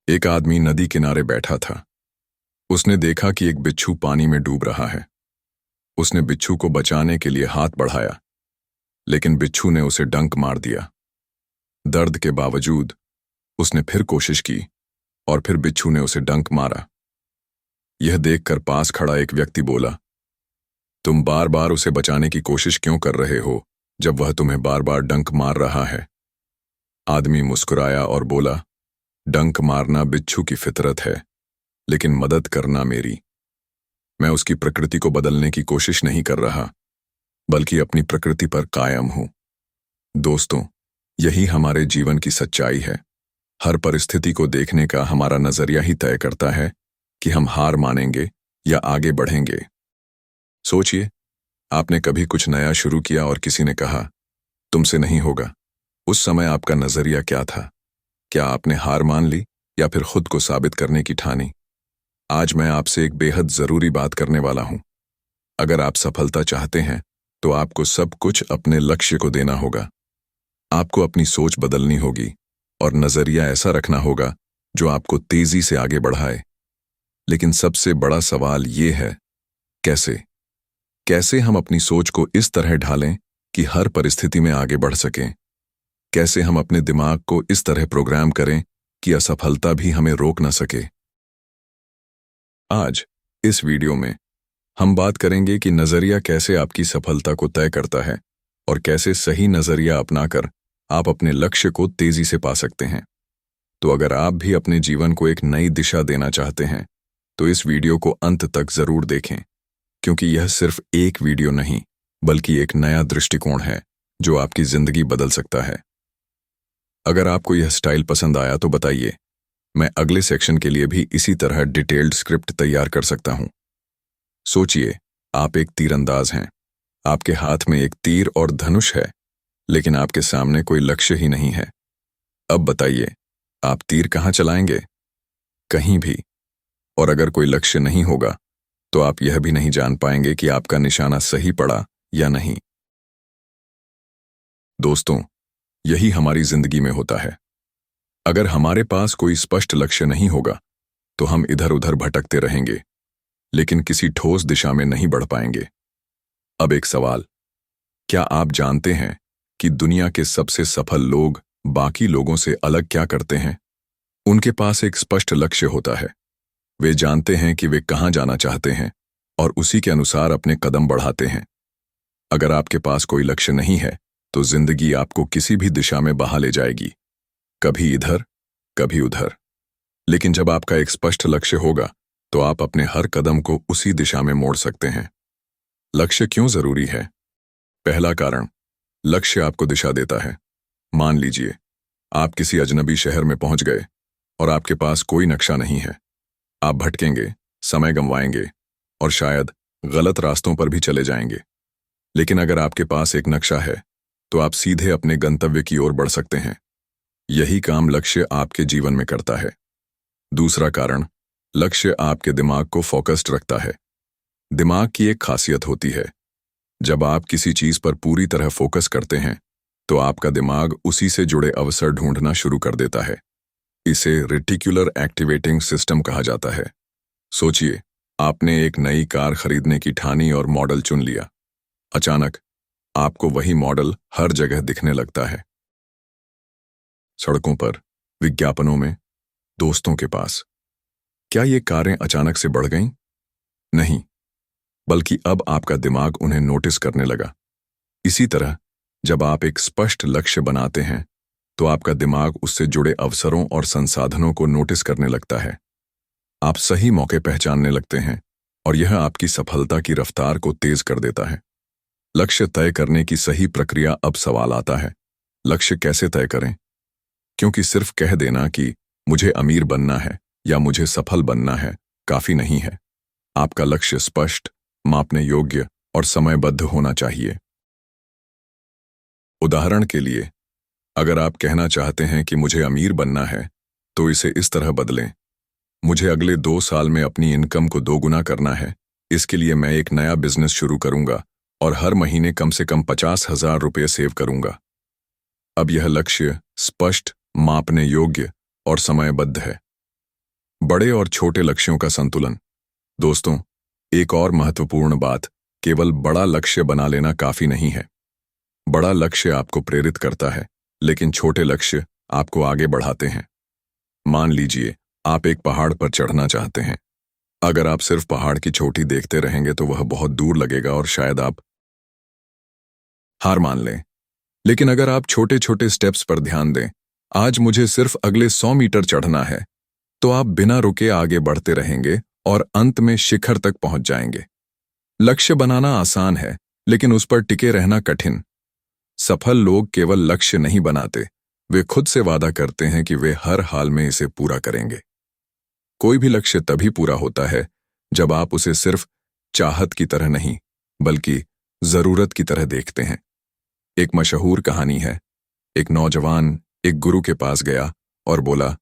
एक आदमी नदी किनारे बैठा था। उसने देखा कि एक बिच्छू पानी में डूब रहा है। उसने बिच्छू को बचाने के लिए हाथ बढ़ाया, लेकिन बिच्छू ने उसे डंक मार दिया। दर्द के बावजूद उसने फिर कोशिश की और फिर बिच्छू ने उसे डंक मारा। यह देखकर पास खड़ा एक व्यक्ति बोला, तुम बार बार उसे बचाने की कोशिश क्यों कर रहे हो जब वह तुम्हें बार बार डंक मार रहा है? आदमी मुस्कुराया और बोला, डंक मारना बिच्छू की फितरत है, लेकिन मदद करना मेरी। मैं उसकी प्रकृति को बदलने की कोशिश नहीं कर रहा, बल्कि अपनी प्रकृति पर कायम हूं। दोस्तों, यही हमारे जीवन की सच्चाई है। हर परिस्थिति को देखने का हमारा नजरिया ही तय करता है कि हम हार मानेंगे या आगे बढ़ेंगे। सोचिए, आपने कभी कुछ नया शुरू किया और किसी ने कहा, तुमसे नहीं होगा। उस समय आपका नजरिया क्या था? क्या आपने हार मान ली या फिर खुद को साबित करने की ठानी? आज मैं आपसे एक बेहद जरूरी बात करने वाला हूं। अगर आप सफलता चाहते हैं तो आपको सब कुछ अपने लक्ष्य को देना होगा। आपको अपनी सोच बदलनी होगी और नजरिया ऐसा रखना होगा जो आपको तेजी से आगे बढ़ाए। लेकिन सबसे बड़ा सवाल ये है, कैसे हम अपनी सोच को इस तरह ढालें कि हर परिस्थिति में आगे बढ़ सकें? कैसे हम अपने दिमाग को इस तरह प्रोग्राम करें कि असफलता भी हमें रोक न सके? आज इस वीडियो में हम बात करेंगे कि नजरिया कैसे आपकी सफलता को तय करता है और कैसे सही नजरिया अपनाकर आप अपने लक्ष्य को तेजी से पा सकते हैं। तो अगर आप भी अपने जीवन को एक नई दिशा देना चाहते हैं तो इस वीडियो को अंत तक जरूर देखें, क्योंकि यह सिर्फ एक वीडियो नहीं बल्कि एक नया दृष्टिकोण है जो आपकी जिंदगी बदल सकता है। अगर आपको यह स्टाइल पसंद आया तो बताइए, मैं अगले सेक्शन के लिए भी इसी तरह डिटेल्ड स्क्रिप्ट तैयार कर सकता हूं। सोचिए, आप एक तीरंदाज हैं। आपके हाथ में एक तीर और धनुष है, लेकिन आपके सामने कोई लक्ष्य ही नहीं है। अब बताइए, आप तीर कहां चलाएंगे? कहीं भी। और अगर कोई लक्ष्य नहीं होगा तो आप यह भी नहीं जान पाएंगे कि आपका निशाना सही पड़ा या नहीं। दोस्तों, यही हमारी जिंदगी में होता है। अगर हमारे पास कोई स्पष्ट लक्ष्य नहीं होगा तो हम इधर उधर भटकते रहेंगे, लेकिन किसी ठोस दिशा में नहीं बढ़ पाएंगे। अब एक सवाल, क्या आप जानते हैं कि दुनिया के सबसे सफल लोग बाकी लोगों से अलग क्या करते हैं? उनके पास एक स्पष्ट लक्ष्य होता है। वे जानते हैं कि वे कहां जाना चाहते हैं और उसी के अनुसार अपने कदम बढ़ाते हैं। अगर आपके पास कोई लक्ष्य नहीं है तो जिंदगी आपको किसी भी दिशा में बहा ले जाएगी, कभी इधर कभी उधर। लेकिन जब आपका एक स्पष्ट लक्ष्य होगा तो आप अपने हर कदम को उसी दिशा में मोड़ सकते हैं। लक्ष्य क्यों जरूरी है? पहला कारण, लक्ष्य आपको दिशा देता है। मान लीजिए, आप किसी अजनबी शहर में पहुंच गए और आपके पास कोई नक्शा नहीं है। आप भटकेंगे, समय गंवाएंगे और शायद गलत रास्तों पर भी चले जाएंगे। लेकिन अगर आपके पास एक नक्शा है तो आप सीधे अपने गंतव्य की ओर बढ़ सकते हैं। यही काम लक्ष्य आपके जीवन में करता है। दूसरा कारण, लक्ष्य आपके दिमाग को फोकस्ड रखता है। दिमाग की एक खासियत होती है, जब आप किसी चीज पर पूरी तरह फोकस करते हैं तो आपका दिमाग उसी से जुड़े अवसर ढूंढना शुरू कर देता है। इसे रेटिकुलर एक्टिवेटिंग सिस्टम कहा जाता है। सोचिए, आपने एक नई कार खरीदने की ठानी और मॉडल चुन लिया। अचानक आपको वही मॉडल हर जगह दिखने लगता है। सड़कों पर, विज्ञापनों में, दोस्तों के पास। क्या ये कारें अचानक से बढ़ गईं? नहीं, बल्कि अब आपका दिमाग उन्हें नोटिस करने लगा। इसी तरह जब आप एक स्पष्ट लक्ष्य बनाते हैं तो आपका दिमाग उससे जुड़े अवसरों और संसाधनों को नोटिस करने लगता है। आप सही मौके पहचानने लगते हैं और यह आपकी सफलता की रफ्तार को तेज कर देता है। लक्ष्य तय करने की सही प्रक्रिया। अब सवाल आता है, लक्ष्य कैसे तय करें? क्योंकि सिर्फ कह देना कि मुझे अमीर बनना है या मुझे सफल बनना है काफी नहीं है। आपका लक्ष्य स्पष्ट, मापने योग्य और समयबद्ध होना चाहिए। उदाहरण के लिए, अगर आप कहना चाहते हैं कि मुझे अमीर बनना है तो इसे इस तरह बदलें, मुझे अगले 2 साल में अपनी इनकम को दोगुना करना है। इसके लिए मैं एक नया बिजनेस शुरू करूंगा और हर महीने कम से कम 50,000 रुपये सेव करूंगा। अब यह लक्ष्य स्पष्ट, मापने योग्य और समयबद्ध है। बड़े और छोटे लक्ष्यों का संतुलन। दोस्तों, एक और महत्वपूर्ण बात, केवल बड़ा लक्ष्य बना लेना काफी नहीं है। बड़ा लक्ष्य आपको प्रेरित करता है, लेकिन छोटे लक्ष्य आपको आगे बढ़ाते हैं। मान लीजिए आप एक पहाड़ पर चढ़ना चाहते हैं। अगर आप सिर्फ पहाड़ की चोटी देखते रहेंगे तो वह बहुत दूर लगेगा और शायद आप हार मान लें। लेकिन अगर आप छोटे छोटे स्टेप्स पर ध्यान दें, आज मुझे सिर्फ अगले 100 मीटर चढ़ना है, तो आप बिना रुके आगे बढ़ते रहेंगे और अंत में शिखर तक पहुंच जाएंगे। लक्ष्य बनाना आसान है, लेकिन उस पर टिके रहना कठिन। सफल लोग केवल लक्ष्य नहीं बनाते, वे खुद से वादा करते हैं कि वे हर हाल में इसे पूरा करेंगे। कोई भी लक्ष्य तभी पूरा होता है जब आप उसे सिर्फ चाहत की तरह नहीं, बल्कि जरूरत की तरह देखते हैं। एक मशहूर कहानी है। एक नौजवान एक गुरु के पास गया और बोला,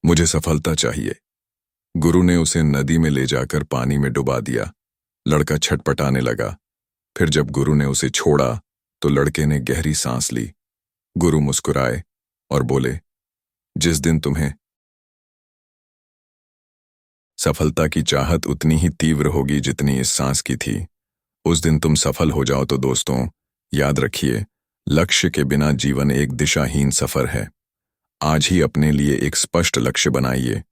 मुझे सफलता चाहिए। गुरु ने उसे नदी में ले जाकर पानी में डुबा दिया। लड़का छटपटाने लगा। फिर जब गुरु ने उसे छोड़ा तो लड़के ने गहरी सांस ली। गुरु मुस्कुराए और बोले, जिस दिन तुम्हें सफलता की चाहत उतनी ही तीव्र होगी जितनी इस सांस की थी, उस दिन तुम सफल हो जाओ। तो दोस्तों, याद रखिए, लक्ष्य के बिना जीवन एक दिशाहीन सफर है। आज ही अपने लिए एक स्पष्ट लक्ष्य बनाइए,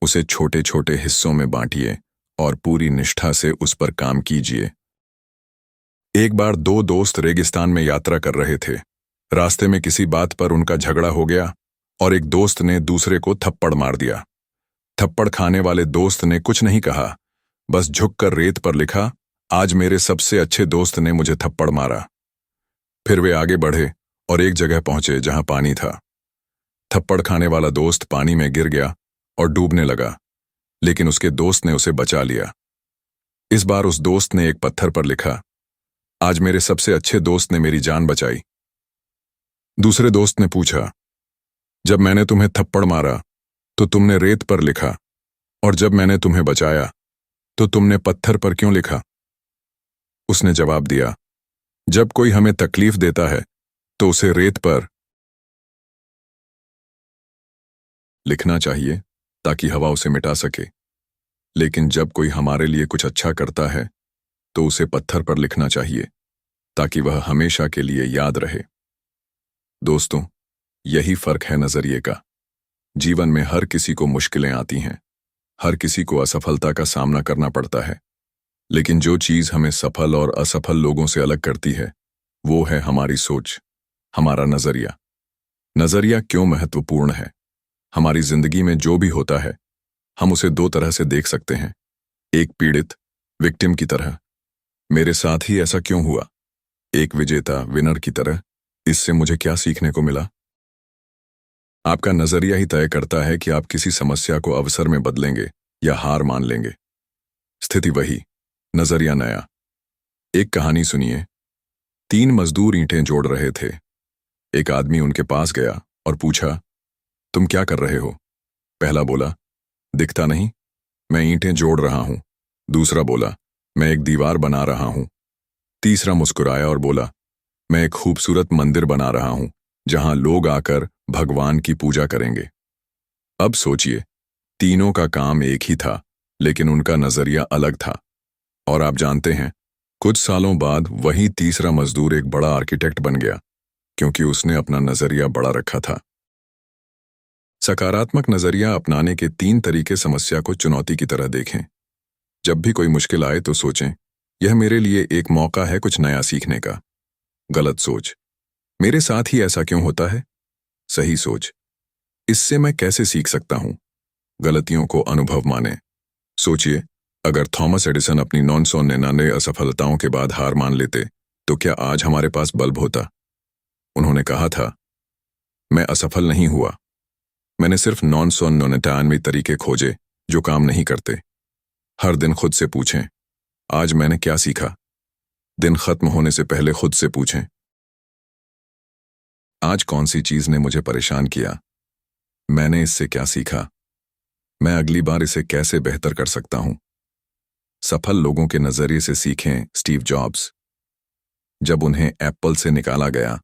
उसे छोटे छोटे हिस्सों में बांटिए और पूरी निष्ठा से उस पर काम कीजिए। एक बार दो दोस्त रेगिस्तान में यात्रा कर रहे थे। रास्ते में किसी बात पर उनका झगड़ा हो गया और एक दोस्त ने दूसरे को थप्पड़ मार दिया। थप्पड़ खाने वाले दोस्त ने कुछ नहीं कहा, बस झुककर रेत पर लिखा, आज मेरे सबसे अच्छे दोस्त ने मुझे थप्पड़ मारा। फिर वे आगे बढ़े और एक जगह पहुंचे जहां पानी था। थप्पड़ खाने वाला दोस्त पानी में गिर गया और डूबने लगा, लेकिन उसके दोस्त ने उसे बचा लिया। इस बार उस दोस्त ने एक पत्थर पर लिखा, आज मेरे सबसे अच्छे दोस्त ने मेरी जान बचाई। दूसरे दोस्त ने पूछा, जब मैंने तुम्हें थप्पड़ मारा तो तुमने रेत पर लिखा, और जब मैंने तुम्हें बचाया तो तुमने पत्थर पर क्यों लिखा? उसने जवाब दिया, जब कोई हमें तकलीफ देता है तो उसे रेत पर लिखना चाहिए ताकि हवा उसे मिटा सके, लेकिन जब कोई हमारे लिए कुछ अच्छा करता है तो उसे पत्थर पर लिखना चाहिए ताकि वह हमेशा के लिए याद रहे। दोस्तों, यही फर्क है नजरिए का। जीवन में हर किसी को मुश्किलें आती हैं, हर किसी को असफलता का सामना करना पड़ता है, लेकिन जो चीज हमें सफल और असफल लोगों से अलग करती है वो है हमारी सोच, हमारा नजरिया। नजरिया क्यों महत्वपूर्ण है? हमारी जिंदगी में जो भी होता है हम उसे दो तरह से देख सकते हैं। एक पीड़ित, विक्टिम की तरह, मेरे साथ ही ऐसा क्यों हुआ? एक विजेता, विनर की तरह, इससे मुझे क्या सीखने को मिला? आपका नजरिया ही तय करता है कि आप किसी समस्या को अवसर में बदलेंगे या हार मान लेंगे। स्थिति वही, नजरिया नया। एक कहानी सुनिए। 3 मजदूर ईंटें जोड़ रहे थे। एक आदमी उनके पास गया और पूछा, तुम क्या कर रहे हो? पहला बोला, दिखता नहीं, मैं ईंटें जोड़ रहा हूं। दूसरा बोला, मैं एक दीवार बना रहा हूं। तीसरा मुस्कुराया और बोला, मैं एक खूबसूरत मंदिर बना रहा हूं जहां लोग आकर भगवान की पूजा करेंगे। अब सोचिए, तीनों का काम एक ही था, लेकिन उनका नजरिया अलग था। और आप जानते हैं, कुछ सालों बाद वही तीसरा मजदूर एक बड़ा आर्किटेक्ट बन गया, क्योंकि उसने अपना नजरिया बड़ा रखा था। सकारात्मक नजरिया अपनाने के 3 तरीके समस्या को चुनौती की तरह देखें। जब भी कोई मुश्किल आए तो सोचें, यह मेरे लिए एक मौका है कुछ नया सीखने का। गलत सोच, मेरे साथ ही ऐसा क्यों होता है? सही सोच, इससे मैं कैसे सीख सकता हूं? गलतियों को अनुभव माने। सोचिए, अगर थॉमस एडिसन अपनी 999 असफलताओं के बाद हार मान लेते तो क्या आज हमारे पास बल्ब होता? उन्होंने कहा था, मैं असफल नहीं हुआ, मैंने सिर्फ 999 तरीके खोजे जो काम नहीं करते। हर दिन खुद से पूछें, आज मैंने क्या सीखा? दिन खत्म होने से पहले खुद से पूछें, आज कौन सी चीज ने मुझे परेशान किया? मैंने इससे क्या सीखा? मैं अगली बार इसे कैसे बेहतर कर सकता हूं? सफल लोगों के नजरिए से सीखें। स्टीव जॉब्स, जब उन्हें एप्पल से निकाला गया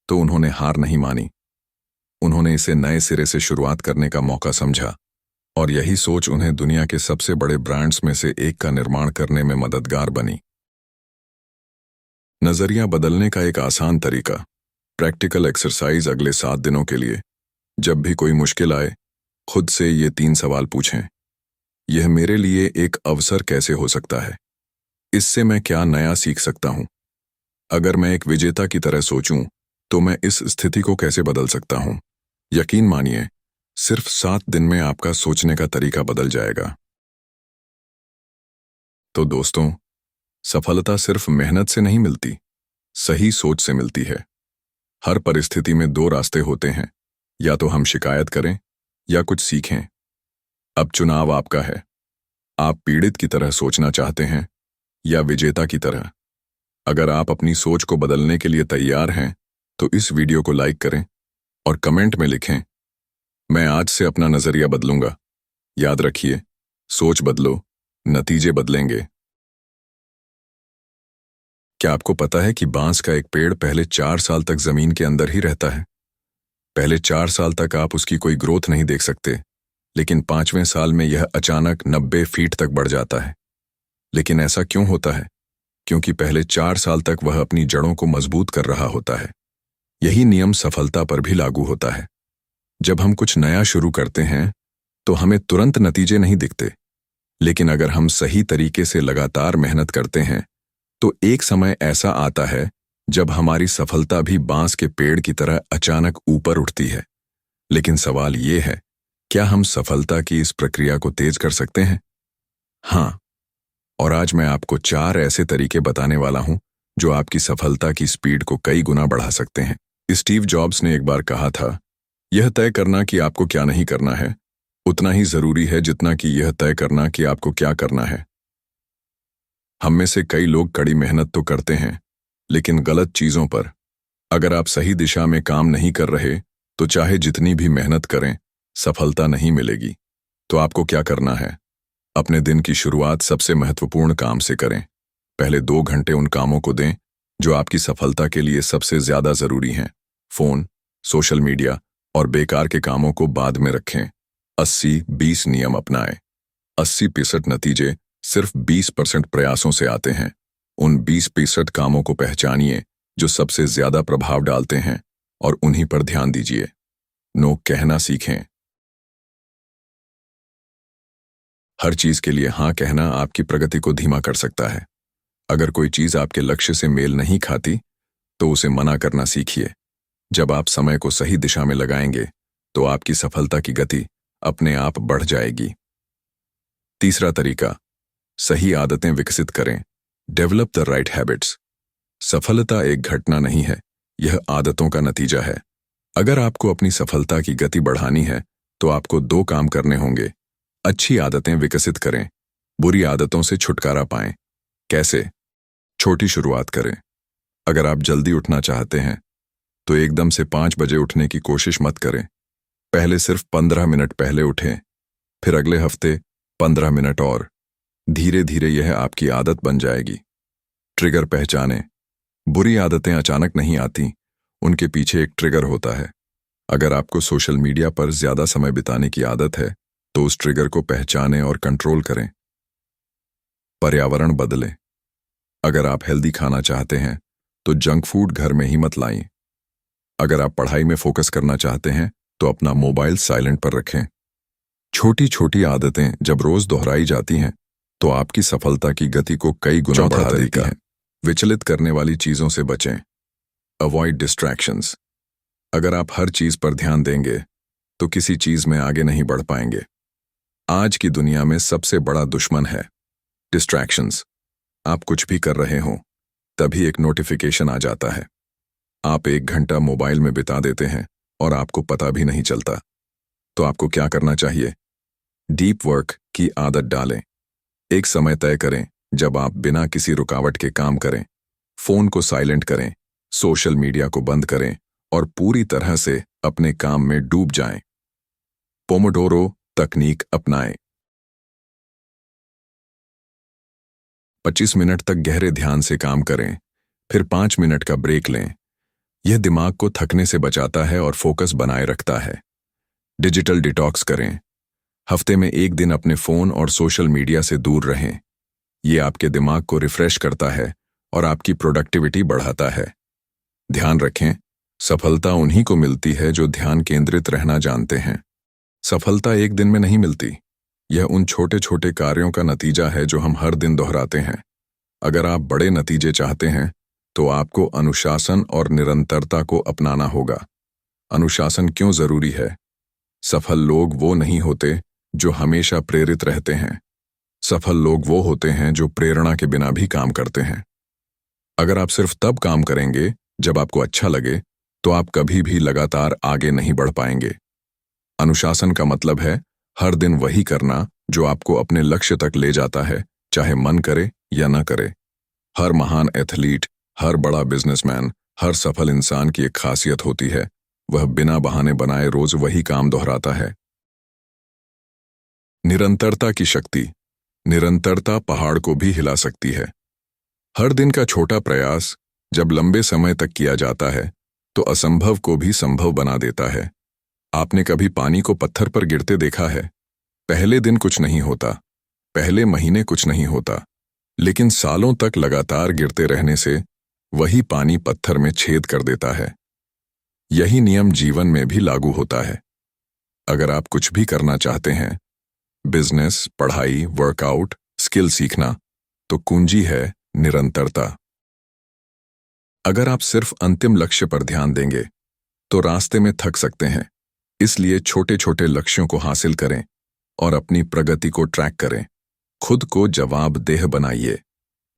तो उन्होंने हार नहीं मानी। उन्होंने इसे नए सिरे से शुरुआत करने का मौका समझा। और यही सोच उन्हें दुनिया के सबसे बड़े ब्रांड्स में से एक का निर्माण करने में मददगार बनी। नजरिया बदलने का एक आसान तरीका। प्रैक्टिकल एक्सरसाइज अगले 7 दिनों के लिए। जब भी कोई मुश्किल आए, खुद से ये 3 सवाल पूछें। यह मेरे लिए एक अवसर कैसे हो सकता है? इससे मैं क्या नया सीख सकता हूं? अगर मैं एक विजेता की तरह सोचूं, तो मैं इस स्थिति को कैसे बदल सकता हूं? यकीन मानिए, सिर्फ 7 दिन में आपका सोचने का तरीका बदल जाएगा। तो दोस्तों, सफलता सिर्फ मेहनत से नहीं मिलती, सही सोच से मिलती है। हर परिस्थिति में 2 रास्ते होते हैं, या तो हम शिकायत करें या कुछ सीखें। अब चुनाव आपका है। आप पीड़ित की तरह सोचना चाहते हैं या विजेता की तरह? अगर आप अपनी सोच को बदलने के लिए तैयार हैं, तो इस वीडियो को लाइक करें और कमेंट में लिखें, मैं आज से अपना नजरिया बदलूंगा। याद रखिए, सोच बदलो, नतीजे बदलेंगे। क्या आपको पता है कि बांस का एक पेड़ पहले 4 साल तक जमीन के अंदर ही रहता है? पहले 4 साल तक आप उसकी कोई ग्रोथ नहीं देख सकते, लेकिन 5वें साल में यह अचानक 90 फीट तक बढ़ जाता है। लेकिन ऐसा क्यों होता है? क्योंकि पहले 4 साल तक वह अपनी जड़ों को मजबूत कर रहा होता है। यही नियम सफलता पर भी लागू होता है। जब हम कुछ नया शुरू करते हैं, तो हमें तुरंत नतीजे नहीं दिखते, लेकिन अगर हम सही तरीके से लगातार मेहनत करते हैं, तो एक समय ऐसा आता है जब हमारी सफलता भी बांस के पेड़ की तरह अचानक ऊपर उठती है। लेकिन सवाल ये है, क्या हम सफलता की इस प्रक्रिया को तेज कर सकते हैं? हाँ, और आज मैं आपको 4 ऐसे तरीके बताने वाला हूं जो आपकी सफलता की स्पीड को कई गुना बढ़ा सकते हैं। स्टीव जॉब्स ने एक बार कहा था, यह तय करना कि आपको क्या नहीं करना है, उतना ही जरूरी है जितना कि यह तय करना कि आपको क्या करना है। हम में से कई लोग कड़ी मेहनत तो करते हैं, लेकिन गलत चीजों पर। अगर आप सही दिशा में काम नहीं कर रहे, तो चाहे जितनी भी मेहनत करें, सफलता नहीं मिलेगी। तो आपको क्या करना है? अपने दिन की शुरुआत सबसे महत्वपूर्ण काम से करें। पहले 2 घंटे उन कामों को दें जो आपकी सफलता के लिए सबसे ज्यादा जरूरी हैं। फोन, सोशल मीडिया और बेकार के कामों को बाद में रखें। 80-20 नियम अपनाएं। 80% नतीजे सिर्फ 20% प्रयासों से आते हैं। उन 20% कामों को पहचानिए जो सबसे ज्यादा प्रभाव डालते हैं और उन्हीं पर ध्यान दीजिए। नो कहना सीखें। हर चीज के लिए हाँ कहना आपकी प्रगति को धीमा कर सकता है। अगर कोई चीज आपके लक्ष्य से मेल नहीं खाती, तो उसे मना करना सीखिए। जब आप समय को सही दिशा में लगाएंगे, तो आपकी सफलता की गति अपने आप बढ़ जाएगी। तीसरा तरीका, सही आदतें विकसित करें। Develop the right habits. सफलता एक घटना नहीं है, यह आदतों का नतीजा है। अगर आपको अपनी सफलता की गति बढ़ानी है, तो आपको 2 काम करने होंगे। अच्छी आदतें विकसित करें, बुरी आदतों से छुटकारा पाएं। कैसे? छोटी शुरुआत करें। अगर आप जल्दी उठना चाहते हैं, तो एकदम से 5 बजे उठने की कोशिश मत करें। पहले सिर्फ 15 मिनट पहले उठें, फिर अगले हफ्ते 15 मिनट और। धीरे धीरे यह आपकी आदत बन जाएगी। ट्रिगर पहचानें। बुरी आदतें अचानक नहीं आती, उनके पीछे एक ट्रिगर होता है। अगर आपको सोशल मीडिया पर ज्यादा समय बिताने की आदत है, तो उस ट्रिगर को पहचानें और कंट्रोल करें। पर्यावरण बदलें। अगर आप हेल्दी खाना चाहते हैं, तो जंक फूड घर में ही मत लाएं। अगर आप पढ़ाई में फोकस करना चाहते हैं, तो अपना मोबाइल साइलेंट पर रखें। छोटी छोटी आदतें जब रोज दोहराई जाती हैं, तो आपकी सफलता की गति को कई गुना बढ़ा देती हैं। विचलित करने वाली चीजों से बचें। Avoid distractions. अगर आप हर चीज पर ध्यान देंगे, तो किसी चीज में आगे नहीं बढ़ पाएंगे। आज की दुनिया में सबसे बड़ा दुश्मन है डिस्ट्रैक्शंस। आप कुछ भी कर रहे हों, तभी एक नोटिफिकेशन आ जाता है। आप 1 घंटा मोबाइल में बिता देते हैं और आपको पता भी नहीं चलता। तो आपको क्या करना चाहिए? डीप वर्क की आदत डालें। एक समय तय करें जब आप बिना किसी रुकावट के काम करें। फोन को साइलेंट करें, सोशल मीडिया को बंद करें और पूरी तरह से अपने काम में डूब जाएं। पोमोडोरो तकनीक अपनाएं। 25 मिनट तक गहरे ध्यान से काम करें, फिर 5 मिनट का ब्रेक लें। यह दिमाग को थकने से बचाता है और फोकस बनाए रखता है। डिजिटल डिटॉक्स करें। हफ्ते में एक दिन अपने फोन और सोशल मीडिया से दूर रहें। ये आपके दिमाग को रिफ्रेश करता है और आपकी प्रोडक्टिविटी बढ़ाता है। ध्यान रखें, सफलता उन्हीं को मिलती है जो ध्यान केंद्रित रहना जानते हैं। सफलता एक दिन में नहीं मिलती। यह उन छोटे छोटे कार्यों का नतीजा है जो हम हर दिन दोहराते हैं। अगर आप बड़े नतीजे चाहते हैं तो आपको अनुशासन और निरंतरता को अपनाना होगा। अनुशासन क्यों जरूरी है? सफल लोग वो नहीं होते जो हमेशा प्रेरित रहते हैं। सफल लोग वो होते हैं जो प्रेरणा के बिना भी काम करते हैं। अगर आप सिर्फ तब काम करेंगे जब आपको अच्छा लगे, तो आप कभी भी लगातार आगे नहीं बढ़ पाएंगे। अनुशासन का मतलब है हर दिन वही करना जो आपको अपने लक्ष्य तक ले जाता है, चाहे मन करे या न करे। हर महान एथलीट, हर बड़ा बिजनेसमैन, हर सफल इंसान की एक खासियत होती है, वह बिना बहाने बनाए रोज वही काम दोहराता है। निरंतरता की शक्ति। निरंतरता पहाड़ को भी हिला सकती है। हर दिन का छोटा प्रयास जब लंबे समय तक किया जाता है तो असंभव को भी संभव बना देता है। आपने कभी पानी को पत्थर पर गिरते देखा है? पहले दिन कुछ नहीं होता, पहले महीने कुछ नहीं होता, लेकिन सालों तक लगातार गिरते रहने से वही पानी पत्थर में छेद कर देता है। यही नियम जीवन में भी लागू होता है। अगर आप कुछ भी करना चाहते हैं, बिजनेस, पढ़ाई, वर्कआउट, स्किल सीखना, तो कुंजी है निरंतरता। अगर आप सिर्फ अंतिम लक्ष्य पर ध्यान देंगे तो रास्ते में थक सकते हैं। इसलिए छोटे छोटे लक्ष्यों को हासिल करें और अपनी प्रगति को ट्रैक करें। खुद को जवाबदेह बनाइए।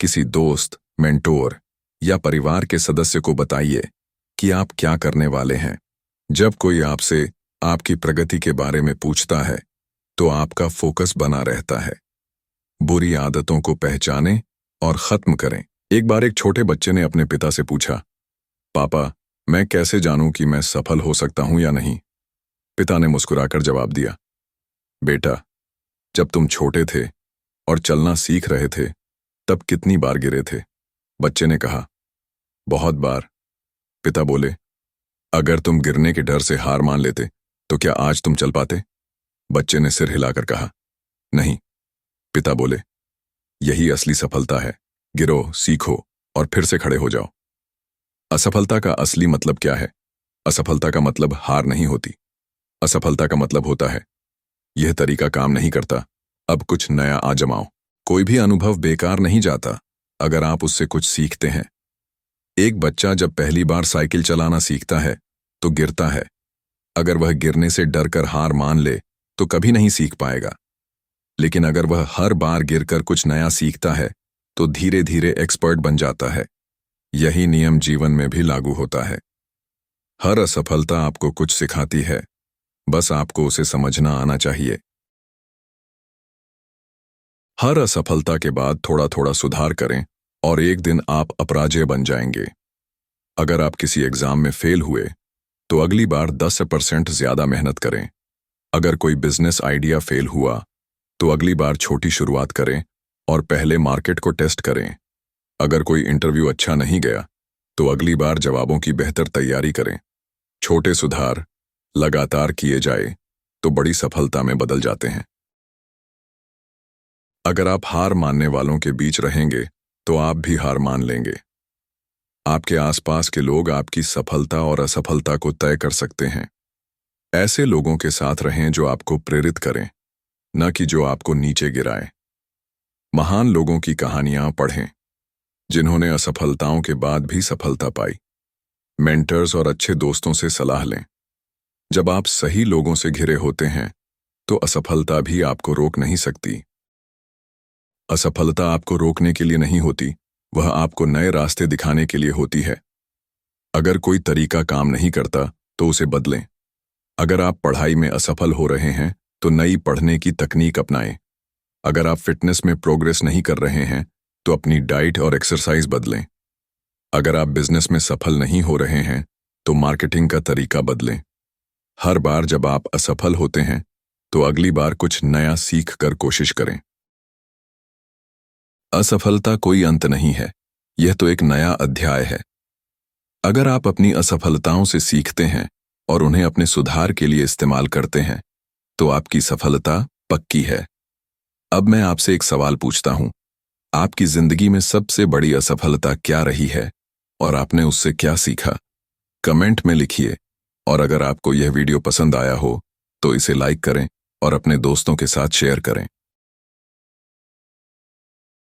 किसी दोस्त, मेंटोर या परिवार के सदस्य को बताइए कि आप क्या करने वाले हैं। जब कोई आपसे आपकी प्रगति के बारे में पूछता है तो आपका फोकस बना रहता है। बुरी आदतों को पहचानें और खत्म करें। एक बार एक छोटे बच्चे ने अपने पिता से पूछा, पापा, मैं कैसे जानूं कि मैं सफल हो सकता हूं या नहीं? पिता ने मुस्कुराकर जवाब दिया, बेटा, जब तुम छोटे थे और चलना सीख रहे थे तब कितनी बार गिरे थे? बच्चे ने कहा, बहुत बार। पिता बोले, अगर तुम गिरने के डर से हार मान लेते तो क्या आज तुम चल पाते? बच्चे ने सिर हिलाकर कहा, नहीं। पिता बोले, यही असली सफलता है। गिरो, सीखो और फिर से खड़े हो जाओ। असफलता का असली मतलब क्या है? असफलता का मतलब हार नहीं होती। असफलता का मतलब होता है, यह तरीका काम नहीं करता, अब कुछ नया आजमाओ। कोई भी अनुभव बेकार नहीं जाता अगर आप उससे कुछ सीखते हैं। एक बच्चा जब पहली बार साइकिल चलाना सीखता है तो गिरता है। अगर वह गिरने से डरकर हार मान ले तो कभी नहीं सीख पाएगा। लेकिन अगर वह हर बार गिरकर कुछ नया सीखता है तो धीरे धीरे एक्सपर्ट बन जाता है। यही नियम जीवन में भी लागू होता है। हर असफलता आपको कुछ सिखाती है, बस आपको उसे समझना आना चाहिए। हर असफलता के बाद थोड़ा थोड़ा सुधार करें और एक दिन आप अपराजय बन जाएंगे। अगर आप किसी एग्जाम में फेल हुए तो अगली बार 10% ज्यादा मेहनत करें। अगर कोई बिजनेस आइडिया फेल हुआ तो अगली बार छोटी शुरुआत करें और पहले मार्केट को टेस्ट करें। अगर कोई इंटरव्यू अच्छा नहीं गया तो अगली बार जवाबों की बेहतर तैयारी करें। छोटे सुधार लगातार किए जाए तो बड़ी सफलता में बदल जाते हैं। अगर आप हार मानने वालों के बीच रहेंगे तो आप भी हार मान लेंगे। आपके आसपास के लोग आपकी सफलता और असफलता को तय कर सकते हैं। ऐसे लोगों के साथ रहें जो आपको प्रेरित करें, न कि जो आपको नीचे गिराएं। महान लोगों की कहानियां पढ़ें, जिन्होंने असफलताओं के बाद भी सफलता पाई। मेंटर्स और अच्छे दोस्तों से सलाह लें। जब आप सही लोगों से घिरे होते हैं तो असफलता भी आपको रोक नहीं सकती। असफलता आपको रोकने के लिए नहीं होती, वह आपको नए रास्ते दिखाने के लिए होती है। अगर कोई तरीका काम नहीं करता तो उसे बदलें। अगर आप पढ़ाई में असफल हो रहे हैं तो नई पढ़ने की तकनीक अपनाएं। अगर आप फिटनेस में प्रोग्रेस नहीं कर रहे हैं तो अपनी डाइट और एक्सरसाइज बदलें। अगर आप बिजनेस में सफल नहीं हो रहे हैं तो मार्केटिंग का तरीका बदलें। हर बार जब आप असफल होते हैं तो अगली बार कुछ नया सीख कर कोशिश करें। असफलता कोई अंत नहीं है, यह तो एक नया अध्याय है। अगर आप अपनी असफलताओं से सीखते हैं और उन्हें अपने सुधार के लिए इस्तेमाल करते हैं तो आपकी सफलता पक्की है। अब मैं आपसे एक सवाल पूछता हूं, आपकी जिंदगी में सबसे बड़ी असफलता क्या रही है और आपने उससे क्या सीखा? कमेंट में लिखिए। और अगर आपको यह वीडियो पसंद आया हो तो इसे लाइक करें और अपने दोस्तों के साथ शेयर करें।